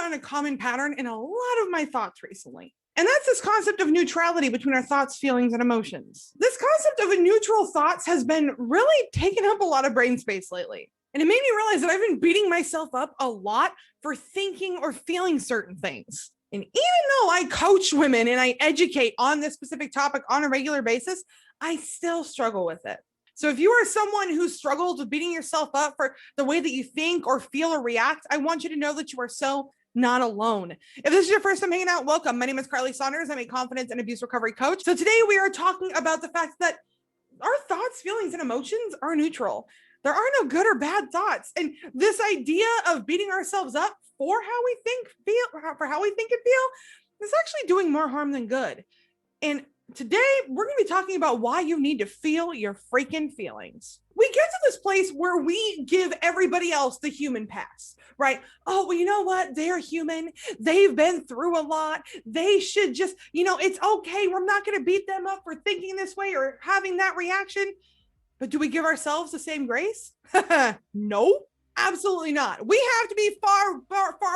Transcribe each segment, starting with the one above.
found a common pattern in a lot of my thoughts recently. And that's this concept of neutrality between our thoughts, feelings, and emotions. This concept of a neutral thoughts has been really taking up a lot of brain space lately. And it made me realize that I've been beating myself up a lot for thinking or feeling certain things. And even though I coach women and I educate on this specific topic on a regular basis, I still struggle with it. So if you are someone who struggles with beating yourself up for the way that you think or feel or react, I want you to know that you are so not alone. If this is your first time hanging out, welcome. My name is Karleigh Saunders. I'm a confidence and abuse recovery coach. So today we are talking about the fact that our thoughts, feelings, and emotions are neutral. There are no good or bad thoughts. And this idea of beating ourselves up for how we think, for how we think and feel is actually doing more harm than good. And today we're going to be talking about why you need to feel your freaking feelings. We get to this place where we give everybody else the human pass, right? Oh, well, you know what? They're human. They've been through a lot. They should just, it's okay. We're not going to beat them up for thinking this way or having that reaction. But do we give ourselves the same grace? No, absolutely not. We have to be far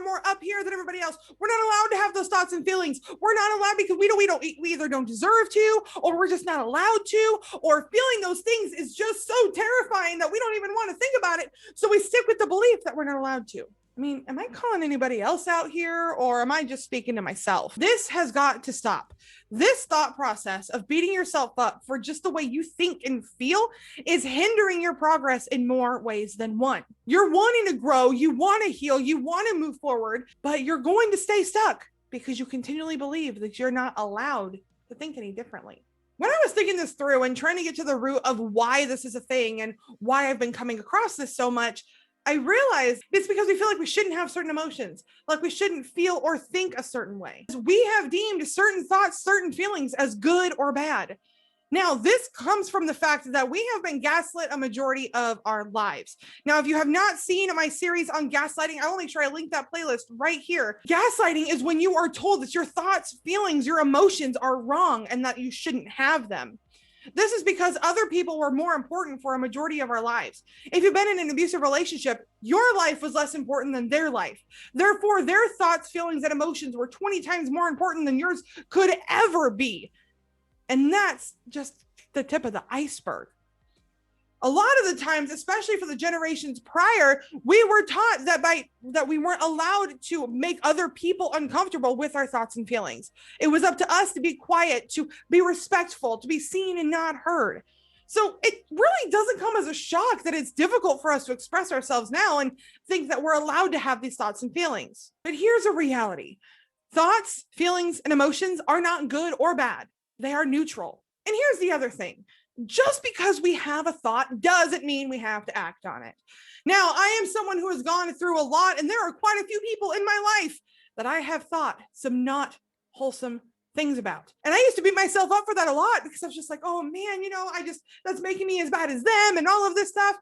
more up here than everybody else. We're not allowed to have those thoughts and feelings. We're not allowed because we either don't deserve to, or we're just not allowed to, or feeling those things is just so terrifying that we don't even want to think about it. So we stick with the belief that we're not allowed to. I mean, am I calling anybody else out here, or am I just speaking to myself? This has got to stop. This thought process of beating yourself up for just the way you think and feel is hindering your progress in more ways than one. You're wanting to grow, you want to heal, you want to move forward, but you're going to stay stuck because you continually believe that you're not allowed to think any differently. When I was thinking this through and trying to get to the root of why this is a thing and why I've been coming across this so much, I realized it's because we feel like we shouldn't have certain emotions, like we shouldn't feel or think a certain way. We have deemed certain thoughts, certain feelings as good or bad. Now, this comes from the fact that we have been gaslit a majority of our lives. Now, if you have not seen my series on gaslighting, I will make sure I link that playlist right here. Gaslighting is when you are told that your thoughts, feelings, your emotions are wrong and that you shouldn't have them. This is because other people were more important for a majority of our lives. If you've been in an abusive relationship, your life was less important than their life. Therefore, their thoughts, feelings, and emotions were 20 times more important than yours could ever be. And that's just the tip of the iceberg. A lot of the times, especially for the generations prior, we were taught that we weren't allowed to make other people uncomfortable with our thoughts and feelings. It was up to us to be quiet, to be respectful, to be seen and not heard. So it really doesn't come as a shock that it's difficult for us to express ourselves now and think that we're allowed to have these thoughts and feelings. But here's a reality. Thoughts, feelings, and emotions are not good or bad. They are neutral. And here's the other thing. Just because we have a thought doesn't mean we have to act on it. Now, I am someone who has gone through a lot, and there are quite a few people in my life that I have thought some not wholesome things about. And I used to beat myself up for that a lot because I was just like, oh man, that's making me as bad as them and all of this stuff.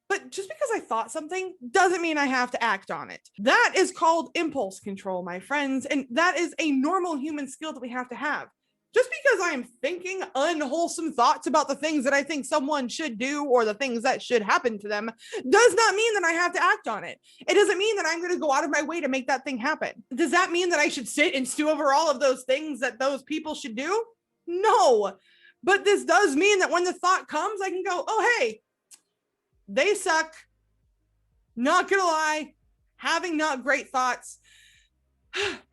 But just because I thought something doesn't mean I have to act on it. That is called impulse control, my friends. And that is a normal human skill that we have to have. Just because I'm thinking unwholesome thoughts about the things that I think someone should do or the things that should happen to them does not mean that I have to act on it. It doesn't mean that I'm going to go out of my way to make that thing happen. Does that mean that I should sit and stew over all of those things that those people should do? No. But this does mean that when the thought comes, I can go, oh, hey, they suck. Not going to lie, having not great thoughts.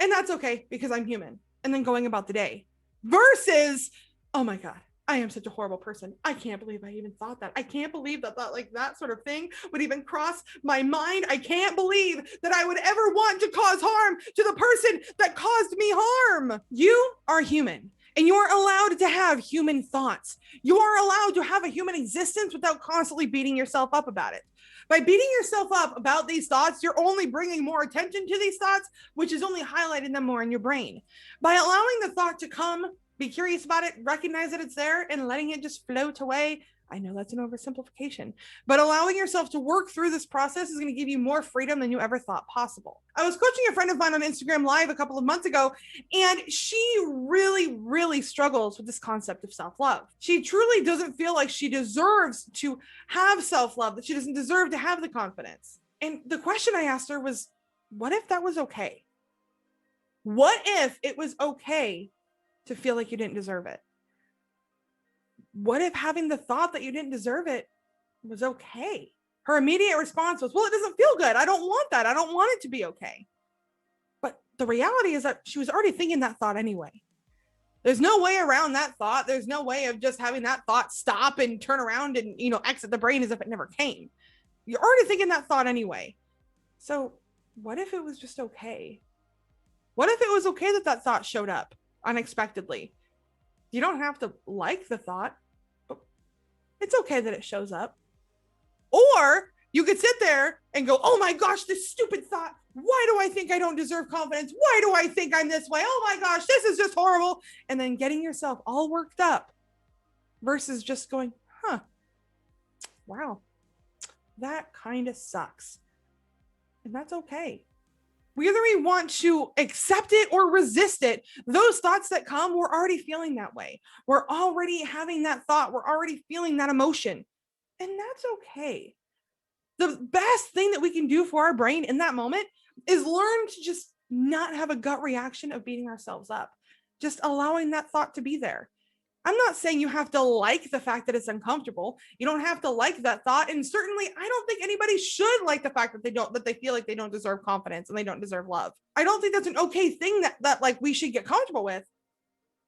And that's okay because I'm human. And then going about the day. Versus, oh my God, I am such a horrible person. I can't believe I even thought that. I can't believe that sort of thing would even cross my mind. I can't believe that I would ever want to cause harm to the person that caused me harm. You are human. And you are allowed to have human thoughts. You are allowed to have a human existence without constantly beating yourself up about it. By beating yourself up about these thoughts, you're only bringing more attention to these thoughts, which is only highlighting them more in your brain. By allowing the thought to come, be curious about it, recognize that it's there, and letting it just float away, I know that's an oversimplification, but allowing yourself to work through this process is going to give you more freedom than you ever thought possible. I was coaching a friend of mine on Instagram Live a couple of months ago, and she really struggles with this concept of self-love. She truly doesn't feel like she deserves to have self-love, that she doesn't deserve to have the confidence. And the question I asked her was, what if that was okay? What if it was okay to feel like you didn't deserve it? What if having the thought that you didn't deserve it was okay? Her immediate response was, well, it doesn't feel good. I don't want that. I don't want it to be okay. But the reality is that she was already thinking that thought anyway. There's no way around that thought. There's no way of just having that thought stop and turn around and, exit the brain as if it never came. You're already thinking that thought anyway. So what if it was just okay? What if it was okay that that thought showed up unexpectedly? You don't have to like the thought, but it's okay that it shows up. Or you could sit there and go, oh my gosh, this stupid thought. Why do I think I don't deserve confidence? Why do I think I'm this way? Oh my gosh, this is just horrible. And then getting yourself all worked up versus just going, wow, that kind of sucks. And that's okay. Whether we want to accept it or resist it, those thoughts that come, we're already feeling that way. We're already having that thought. We're already feeling that emotion. And that's okay. The best thing that we can do for our brain in that moment is learn to just not have a gut reaction of beating ourselves up, just allowing that thought to be there. I'm not saying you have to like the fact that it's uncomfortable. You don't have to like that thought. And certainly I don't think anybody should like the fact that they feel like they don't deserve confidence and they don't deserve love. I don't think that's an okay thing that like we should get comfortable with,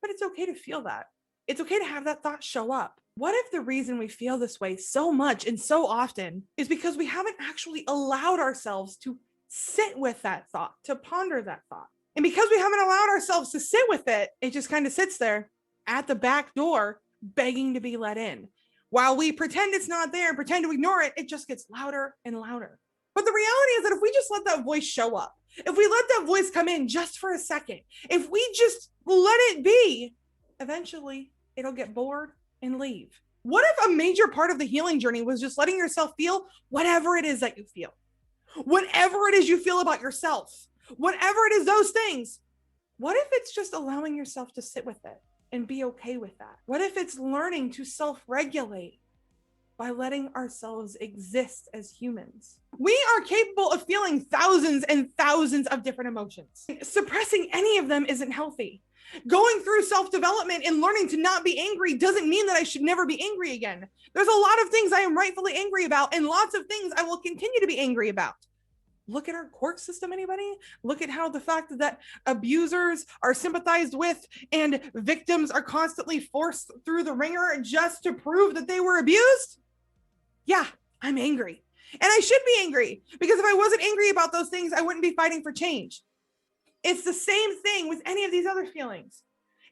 but it's okay to feel that. It's okay to have that thought show up. What if the reason we feel this way so much and so often is because we haven't actually allowed ourselves to sit with that thought, to ponder that thought? And because we haven't allowed ourselves to sit with it, it just kind of sits there at the back door, begging to be let in. While we pretend it's not there, pretend to ignore it, it just gets louder and louder. But the reality is that if we just let that voice show up, if we let that voice come in just for a second, if we just let it be, eventually it'll get bored and leave. What if a major part of the healing journey was just letting yourself feel whatever it is that you feel? Whatever it is you feel about yourself, whatever it is, those things. What if it's just allowing yourself to sit with it and be okay with that? What if it's learning to self-regulate by letting ourselves exist as humans? We are capable of feeling thousands and thousands of different emotions. Suppressing any of them isn't healthy. Going through self-development and learning to not be angry doesn't mean that I should never be angry again. There's a lot of things I am rightfully angry about and lots of things I will continue to be angry about. Look at our court system, anybody? Look at how the fact that abusers are sympathized with and victims are constantly forced through the ringer just to prove that they were abused. Yeah, I'm angry. And I should be angry because if I wasn't angry about those things, I wouldn't be fighting for change. It's the same thing with any of these other feelings.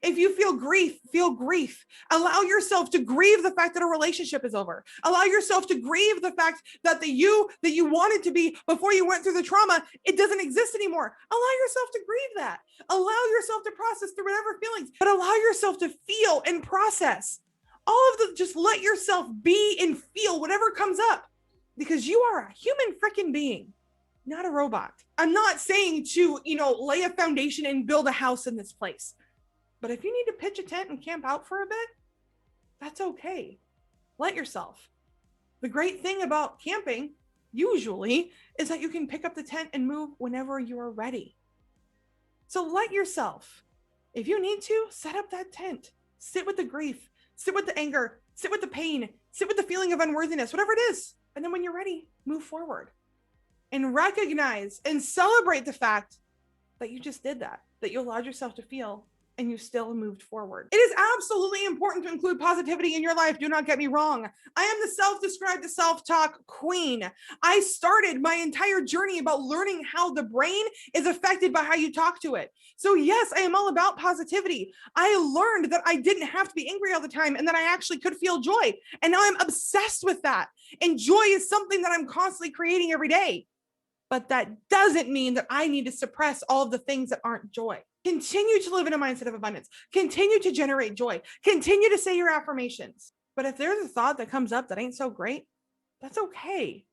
If you feel grief, feel grief. Allow yourself to grieve the fact that a relationship is over. Allow yourself to grieve the fact that the you that you wanted to be before you went through the trauma, it doesn't exist anymore. Allow yourself to grieve that. Allow yourself to process through whatever feelings, but allow yourself to feel and process. Just let yourself be and feel whatever comes up because you are a human freaking being, not a robot. I'm not saying to, lay a foundation and build a house in this place. But if you need to pitch a tent and camp out for a bit, that's okay. Let yourself. The great thing about camping, usually, is that you can pick up the tent and move whenever you are ready. So let yourself. If you need to, set up that tent. Sit with the grief. Sit with the anger. Sit with the pain. Sit with the feeling of unworthiness, whatever it is. And then when you're ready, move forward. And recognize and celebrate the fact that you just did that you allowed yourself to feel and you still moved forward. It is absolutely important to include positivity in your life. Do not get me wrong. I am the self-described self-talk queen. I started my entire journey about learning how the brain is affected by how you talk to it. So yes, I am all about positivity. I learned that I didn't have to be angry all the time and that I actually could feel joy. And now I'm obsessed with that. And joy is something that I'm constantly creating every day. But that doesn't mean that I need to suppress all of the things that aren't joy. Continue to live in a mindset of abundance. Continue to generate joy. Continue to say your affirmations. But if there's a thought that comes up that ain't so great, that's okay.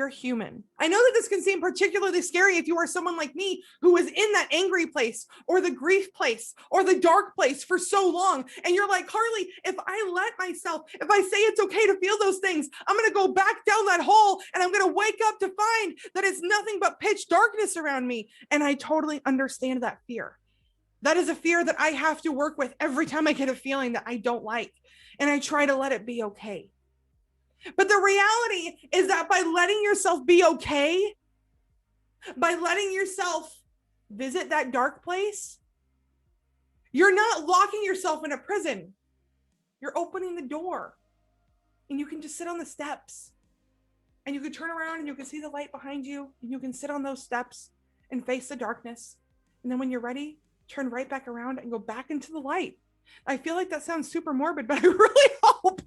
You're human. I know that this can seem particularly scary if you are someone like me who was in that angry place or the grief place or the dark place for so long. And you're like, Karleigh, if I say it's okay to feel those things, I'm going to go back down that hole and I'm going to wake up to find that it's nothing but pitch darkness around me. And I totally understand that fear. That is a fear that I have to work with every time I get a feeling that I don't like. And I try to let it be okay. But the reality is that by letting yourself be okay, by letting yourself visit that dark place, you're not locking yourself in a prison. You're opening the door and you can just sit on the steps and you can turn around and you can see the light behind you and you can sit on those steps and face the darkness. And then when you're ready, turn right back around and go back into the light. I feel like that sounds super morbid, but I really hope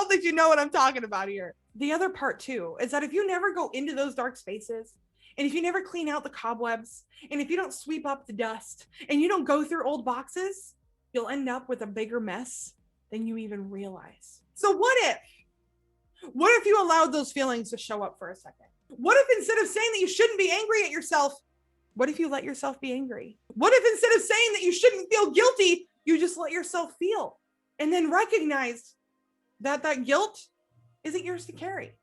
that you know what I'm talking about here. The other part too, is that if you never go into those dark spaces, and if you never clean out the cobwebs, and if you don't sweep up the dust, and you don't go through old boxes, you'll end up with a bigger mess than you even realize. So what if you allowed those feelings to show up for a second? What if instead of saying that you shouldn't be angry at yourself, what if you let yourself be angry? What if instead of saying that you shouldn't feel guilty, you just let yourself feel and then recognize that that guilt isn't yours to carry?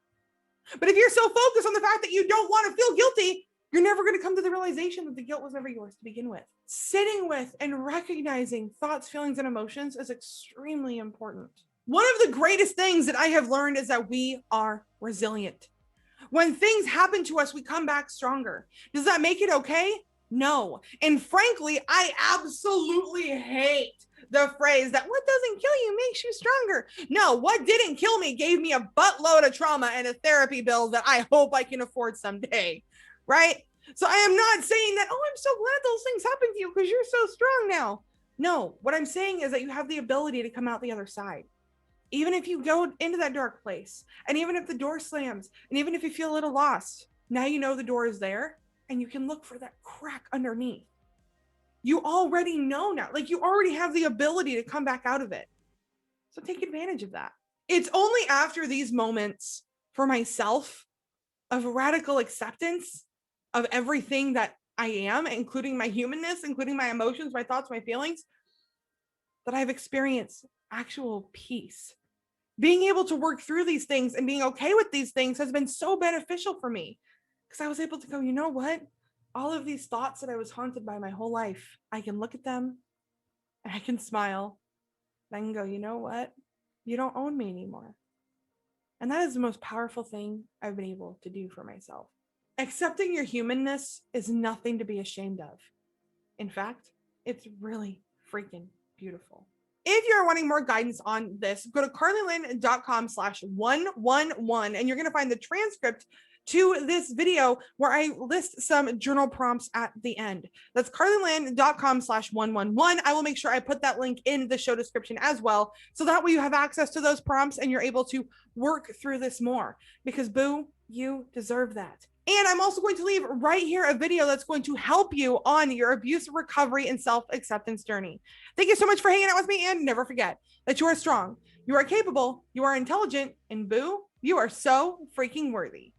But if you're so focused on the fact that you don't want to feel guilty, you're never going to come to the realization that the guilt was never yours to begin with. Sitting with and recognizing thoughts, feelings, and emotions is extremely important. One of the greatest things that I have learned is that we are resilient. When things happen to us, we come back stronger. Does that make it okay? No. And frankly, I absolutely hate the phrase that what doesn't kill you makes you stronger. No, what didn't kill me gave me a buttload of trauma and a therapy bill that I hope I can afford someday, right? So I am not saying that, oh, I'm so glad those things happened to you because you're so strong now. No, what I'm saying is that you have the ability to come out the other side. Even if you go into that dark place, and even if the door slams, and even if you feel a little lost, now you know the door is there and you can look for that crack underneath. You already know now, like you already have the ability to come back out of it. So take advantage of that. It's only after these moments for myself of radical acceptance of everything that I am, including my humanness, including my emotions, my thoughts, my feelings, that I've experienced actual peace. Being able to work through these things and being okay with these things has been so beneficial for me because I was able to go, you know what? All of these thoughts that I was haunted by my whole life, I can look at them and I can smile. And I can go, you know what? You don't own me anymore. And that is the most powerful thing I've been able to do for myself. Accepting your humanness is nothing to be ashamed of. In fact, it's really freaking beautiful. If you're wanting more guidance on this, go to karleighlyn.com/111 and you're going to find the transcript to this video where I list some journal prompts at the end. That's karleighlyn.com/111. I will make sure I put that link in the show description as well. So that way you have access to those prompts and you're able to work through this more because boo, you deserve that. And I'm also going to leave right here a video that's going to help you on your abuse recovery and self-acceptance journey. Thank you so much for hanging out with me, and never forget that you are strong, you are capable, you are intelligent, and boo, you are so freaking worthy.